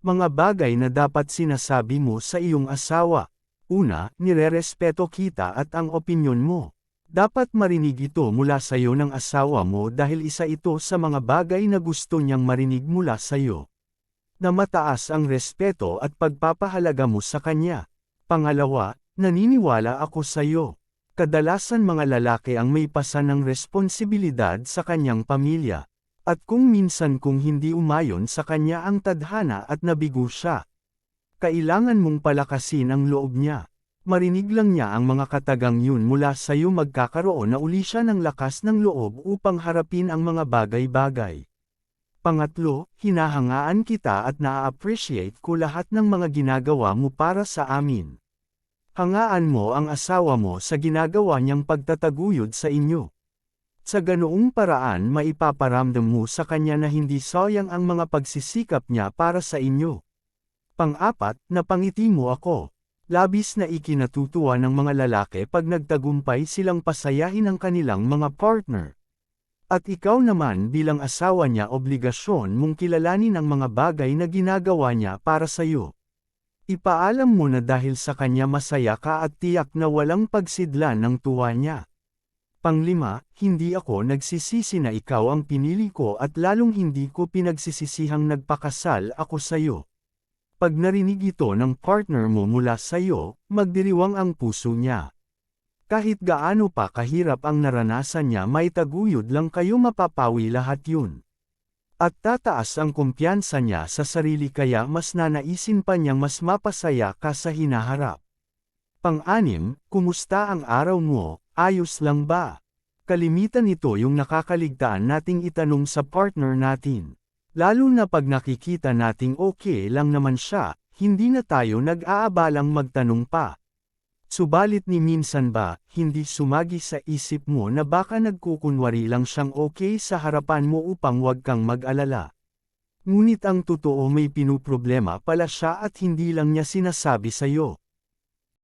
Mga bagay na dapat sinasabi mo sa iyong asawa. Una, nirerespeto kita at ang opinyon mo. Dapat marinig ito mula sa iyo ng asawa mo dahil isa ito sa mga bagay na gusto niyang marinig mula sa iyo. Na mataas ang respeto at pagpapahalaga mo sa kanya. Pangalawa, naniniwala ako sa iyo. Kadalasan mga lalaki ang may pasan ng responsibilidad sa kanyang pamilya. At kung minsan kung hindi umayon sa kanya ang tadhana at nabigo siya, kailangan mong palakasin ang loob niya. Marinig lang niya ang mga katagang yun mula sa iyo magkakaroon na uli siya ng lakas ng loob upang harapin ang mga bagay-bagay. Pangatlo, hinahangaan kita at naa-appreciate ko lahat ng mga ginagawa mo para sa amin. Hangaan mo ang asawa mo sa ginagawa niyang pagtataguyod sa inyo. Sa ganoong paraan maipaparamdam mo sa kanya na hindi sayang ang mga pagsisikap niya para sa inyo. Pang-apat, napangiti mo ako. Labis na ikinatutuwa ng mga lalaki pag nagtagumpay silang pasayahin ang kanilang mga partner. At ikaw naman bilang asawa niya obligasyon mong kilalanin ang mga bagay na ginagawa niya para sa iyo. Ipaalam mo na dahil sa kanya masaya ka at tiyak na walang pagsidlan ng tuwa niya. Panglima, hindi ako nagsisisi na ikaw ang pinili ko at lalong hindi ko pinagsisisihang nagpakasal ako sa iyo. Pag narinig ito ng partner mo mula sa iyo, magdiriwang ang puso niya. Kahit gaano pa kahirap ang naranasan niya may taguyod lang kayo mapapawi lahat yun. At tataas ang kumpiyansa niya sa sarili kaya mas nanaisin pa niyang mas mapasaya ka sa hinaharap. Pang-anim, kumusta ang araw mo? Ayos lang ba? Kalimitan ito yung nakakaligtaan nating itanong sa partner natin. Lalo na pag nakikita nating okay lang naman siya, hindi na tayo nag-aabalang magtanong pa. Subalit ni minsan ba, hindi sumagi sa isip mo na baka nagkukunwari lang siyang okay sa harapan mo upang wag kang mag-alala. Ngunit ang totoo may pinuproblema pala siya at hindi lang niya sinasabi sa iyo.